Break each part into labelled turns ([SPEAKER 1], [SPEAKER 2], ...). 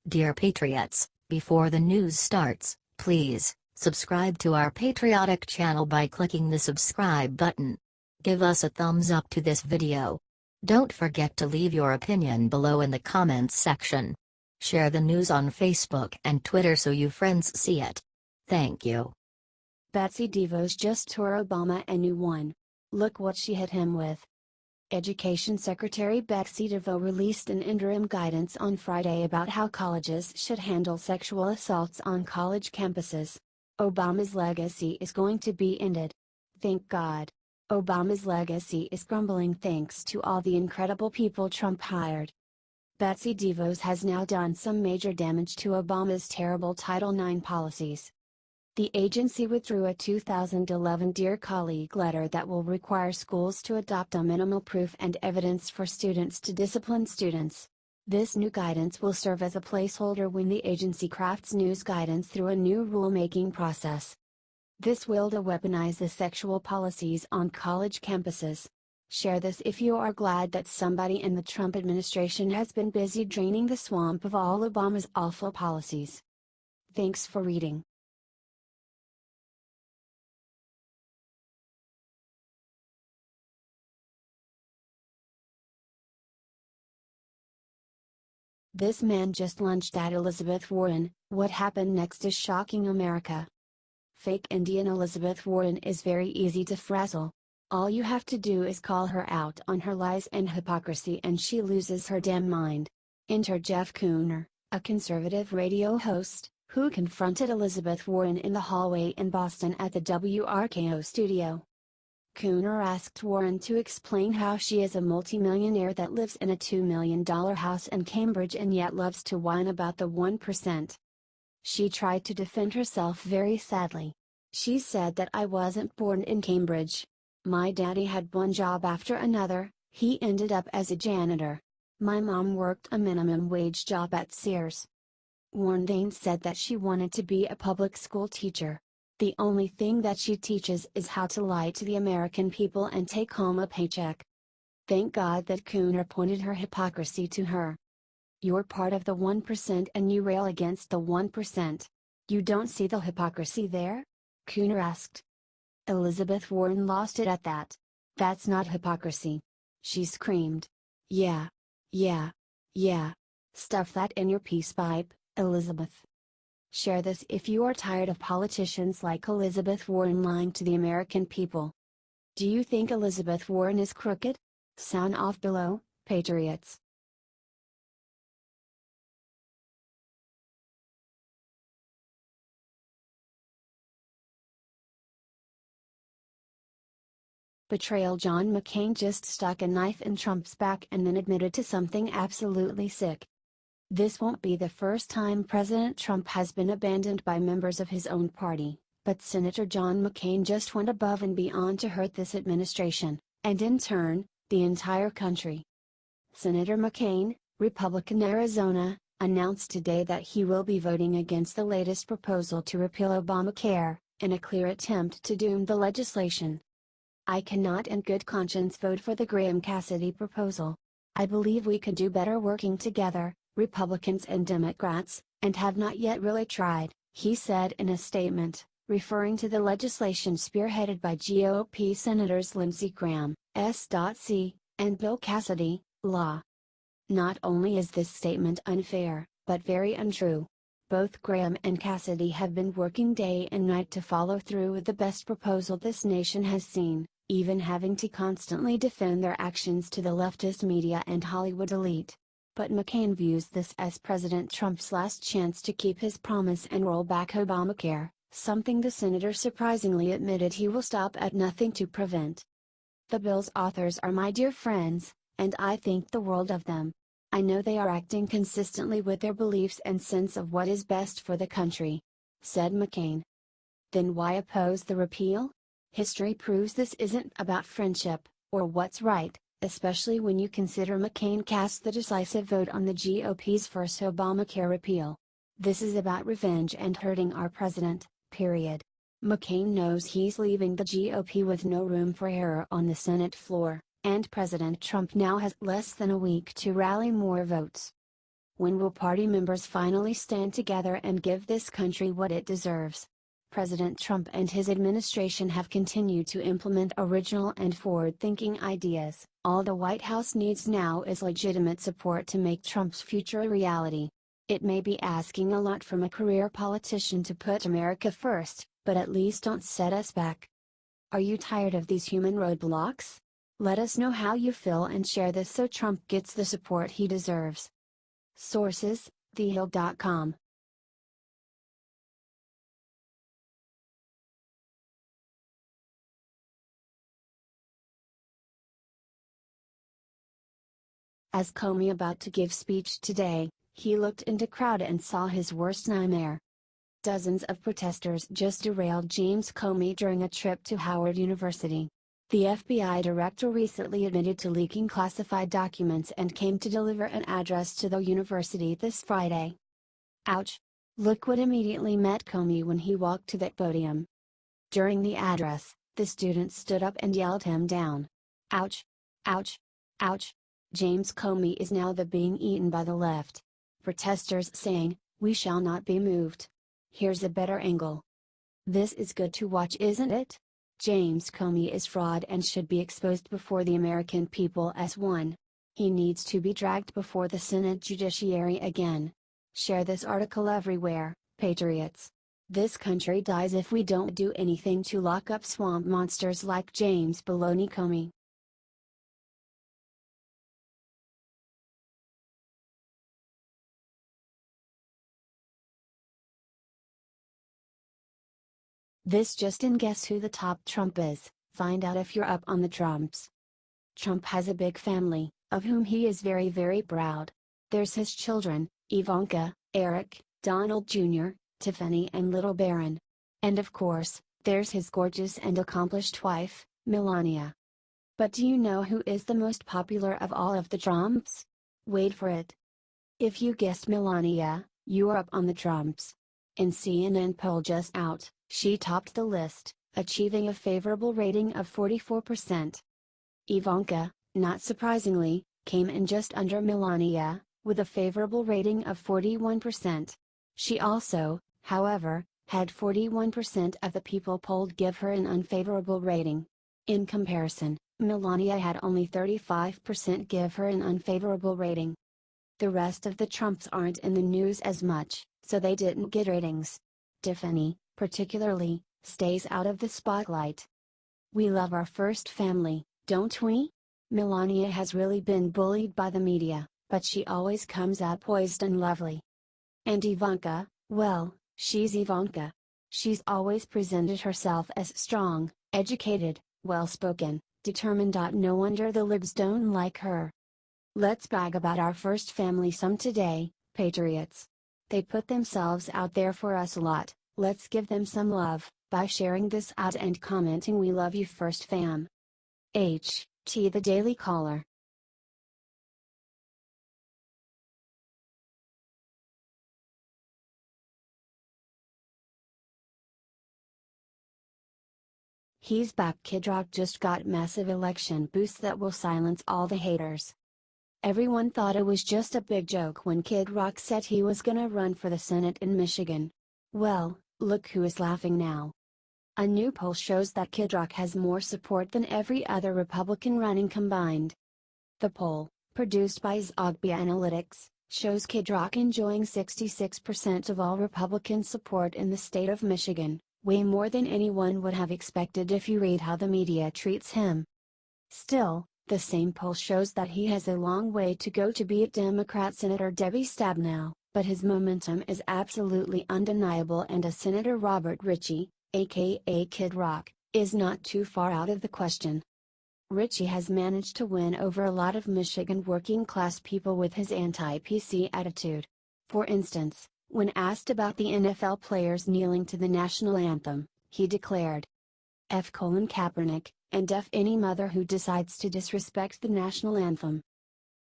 [SPEAKER 1] Dear Patriots, before the news starts, please subscribe to our patriotic channel by clicking the subscribe button. Give us a thumbs up to this video. Don't forget to leave your opinion below in the comments section. Share the news on Facebook and Twitter so you friends see it. Thank you.
[SPEAKER 2] Betsy DeVos just tore Obama a new one. Look what she hit him with. Education Secretary Betsy DeVos released an interim guidance on Friday about how colleges should handle sexual assaults on college campuses. Obama's legacy is going to be ended. Thank God. Obama's legacy is crumbling thanks to all the incredible people Trump hired. Betsy DeVos has now done some major damage to Obama's terrible Title IX policies. The agency withdrew a 2011 Dear Colleague letter that will require schools to adopt a minimal proof and evidence for students to discipline students. This new guidance will serve as a placeholder when the agency crafts news guidance through a new rulemaking process. This will weaponize the sexual policies on college campuses. Share this if you are glad that somebody in the Trump administration has been busy draining the swamp of all Obama's awful policies. Thanks for reading. This man just lunged at Elizabeth Warren. What happened next is shocking America. Fake Indian Elizabeth Warren is very easy to frazzle. All you have to do is call her out on her lies and hypocrisy and she loses her damn mind. Enter Jeff Cooner, a conservative radio host, who confronted Elizabeth Warren in the hallway in Boston at the WRKO studio. Cooner asked Warren to explain how she is a multimillionaire that lives in a $2 million house in Cambridge and yet loves to whine about the 1%. She tried to defend herself very sadly. She said that I wasn't born in Cambridge. My daddy had one job after another, he ended up as a janitor. My mom worked a minimum wage job at Sears. Warren then said that she wanted to be a public school teacher. The only thing that she teaches is how to lie to the American people and take home a paycheck. Thank God that Cooner pointed her hypocrisy to her. You're part of the 1% and you rail against the 1%. You don't see the hypocrisy there? Cooner asked. Elizabeth Warren lost it at that. That's not hypocrisy. She screamed. Yeah. Stuff that in your peace pipe, Elizabeth. Share this if you are tired of politicians like Elizabeth Warren lying to the American people. Do you think Elizabeth Warren is crooked? Sound off below, patriots. Betrayal. John McCain just stuck a knife in Trump's back and then admitted to something absolutely sick. This won't be the first time President Trump has been abandoned by members of his own party, but Senator John McCain just went above and beyond to hurt this administration, and in turn, the entire country. Senator McCain, Republican Arizona, announced today that he will be voting against the latest proposal to repeal Obamacare, in a clear attempt to doom the legislation. I cannot in good conscience vote for the Graham Cassidy proposal. I believe we could do better working together, Republicans and Democrats, and have not yet really tried, he said in a statement, referring to the legislation spearheaded by GOP Senators Lindsey Graham, S.C., and Bill Cassidy, Law. Not only is this statement unfair, but very untrue. Both Graham and Cassidy have been working day and night to follow through with the best proposal this nation has seen, even having to constantly defend their actions to the leftist media and Hollywood elite. But McCain views this as President Trump's last chance to keep his promise and roll back Obamacare, something the senator surprisingly admitted he will stop at nothing to prevent. The bill's authors are my dear friends, and I think the world of them. I know they are acting consistently with their beliefs and sense of what is best for the country, said McCain. Then why oppose the repeal? History proves this isn't about friendship, or what's right, especially when you consider McCain cast the decisive vote on the GOP's first Obamacare repeal. This is about revenge and hurting our president, period. McCain knows he's leaving the GOP with no room for error on the Senate floor, and President Trump now has less than a week to rally more votes. When will party members finally stand together and give this country what it deserves? President Trump and his administration have continued to implement original and forward-thinking ideas. All the White House needs now is legitimate support to make Trump's future a reality. It may be asking a lot from a career politician to put America first, but at least don't set us back. Are you tired of these human roadblocks? Let us know how you feel and share this so Trump gets the support he deserves. Sources: thehill.com. As Comey about to give speech today, he looked into crowd and saw his worst nightmare. Dozens of protesters just derailed James Comey during a trip to Howard University. The FBI director recently admitted to leaking classified documents and came to deliver an address to the university this Friday. Ouch! Look what immediately met Comey when he walked to that podium. During the address, the students stood up and yelled him down. Ouch! Ouch! Ouch! James Comey is now the being eaten by the left. Protesters saying, "We shall not be moved." Here's a better angle. This is good to watch, isn't it? James Comey is fraud and should be exposed before the American people as one. He needs to be dragged before the Senate Judiciary again. Share this article everywhere, patriots. This country dies if we don't do anything to lock up swamp monsters like James Baloney Comey. This just in, guess who the top Trump is? Find out if you're up on the Trumps. Trump has a big family, of whom he is very very proud. There's his children, Ivanka, Eric, Donald Jr., Tiffany and little Barron. And of course, there's his gorgeous and accomplished wife, Melania. But do you know who is the most popular of all of the Trumps? Wait for it. If you guessed Melania, you are up on the Trumps. In CNN poll just out, she topped the list, achieving a favorable rating of 44%. Ivanka, not surprisingly, came in just under Melania, with a favorable rating of 41%. She also, however, had 41% of the people polled give her an unfavorable rating. In comparison, Melania had only 35% give her an unfavorable rating. The rest of the Trumps aren't in the news as much, so they didn't get ratings. Tiffany, particularly, stays out of the spotlight. We love our first family, don't we? Melania has really been bullied by the media, but she always comes out poised and lovely. And Ivanka, well, she's Ivanka. She's always presented herself as strong, educated, well-spoken, determined. No wonder the libs don't like her. Let's brag about our first family some today, patriots. They put themselves out there for us a lot. Let's give them some love, by sharing this out and commenting "We love you first fam." H.T. The Daily Caller. He's back. Kid Rock just got massive election boost that will silence all the haters. Everyone thought it was just a big joke when Kid Rock said he was gonna run for the Senate in Michigan. Well, look who is laughing now. A new poll shows that Kid Rock has more support than every other Republican running combined. The poll, produced by Zogby Analytics, shows Kid Rock enjoying 66% of all Republican support in the state of Michigan, way more than anyone would have expected if you read how the media treats him. Still, the same poll shows that he has a long way to go to beat Democrat Senator Debbie Stabenow, but his momentum is absolutely undeniable, and a Senator Robert Ritchie, aka Kid Rock, is not too far out of the question. Ritchie has managed to win over a lot of Michigan working-class people with his anti-PC attitude. For instance, when asked about the NFL players kneeling to the national anthem, he declared, "F Kaepernick, and F any mother who decides to disrespect the national anthem."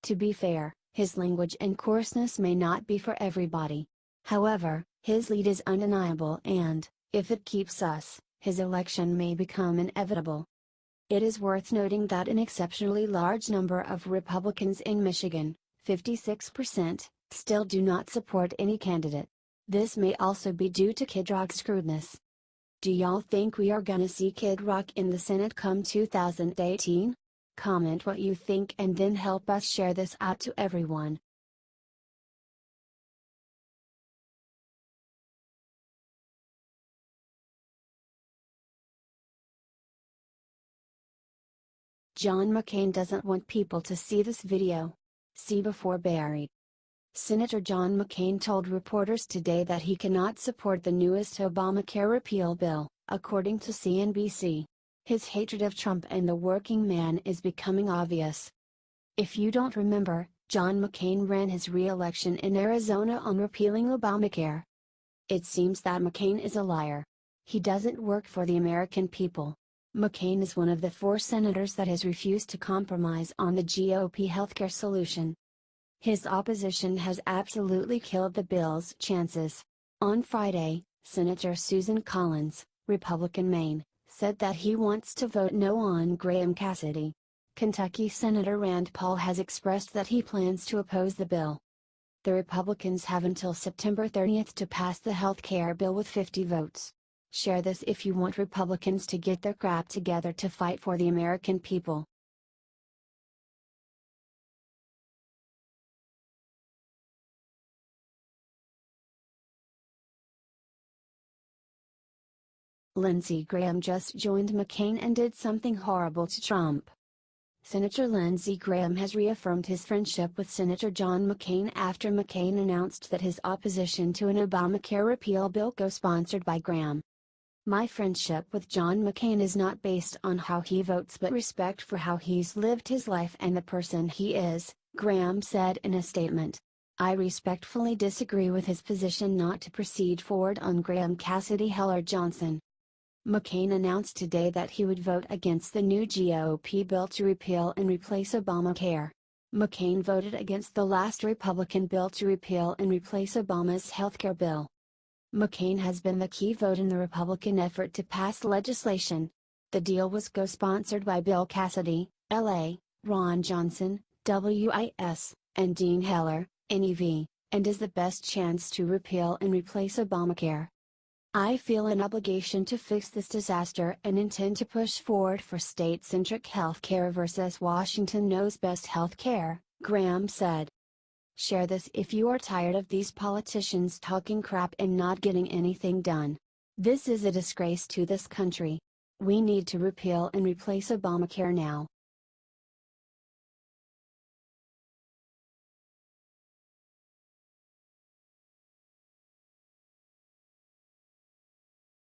[SPEAKER 2] To be fair, his language and coarseness may not be for everybody. However, his lead is undeniable and, if it keeps us, his election may become inevitable. It is worth noting that an exceptionally large number of Republicans in Michigan, 56%, still do not support any candidate. This may also be due to Kid Rock's screwedness. Do y'all think we are gonna see Kid Rock in the Senate come 2018? Comment what you think and then help us share this out to everyone. John McCain doesn't want people to see this video. See before buried. Senator John McCain told reporters today that he cannot support the newest Obamacare repeal bill, according to CNBC. His hatred of Trump and the working man is becoming obvious. If you don't remember, John McCain ran his re-election in Arizona on repealing Obamacare. It seems that McCain is a liar. He doesn't work for the American people. McCain is one of the 4 senators that has refused to compromise on the GOP healthcare solution. His opposition has absolutely killed the bill's chances. On Friday, Senator Susan Collins, Republican Maine, said that he wants to vote no on Graham Cassidy. Kentucky Senator Rand Paul has expressed that he plans to oppose the bill. The Republicans have until September 30th to pass the health care bill with 50 votes. Share this if you want Republicans to get their crap together to fight for the American people. Lindsey Graham just joined McCain and did something horrible to Trump. Senator Lindsey Graham has reaffirmed his friendship with Senator John McCain after McCain announced that his opposition to an Obamacare repeal bill co-sponsored by Graham. My friendship with John McCain is not based on how he votes but respect for how he's lived his life and the person he is, Graham said in a statement. I respectfully disagree with his position not to proceed forward on Graham Cassidy Heller Johnson. McCain announced today that he would vote against the new GOP bill to repeal and replace Obamacare. McCain voted against the last Republican bill to repeal and replace Obama's healthcare bill. McCain has been the key vote in the Republican effort to pass legislation. The deal was co-sponsored by Bill Cassidy, LA, Ron Johnson, WIS, and Dean Heller, NEV, and is the best chance to repeal and replace Obamacare. I feel an obligation to fix this disaster and intend to push forward for state-centric health care versus Washington knows best health care, Graham said. Share this if you are tired of these politicians talking crap and not getting anything done. This is a disgrace to this country. We need to repeal and replace Obamacare now.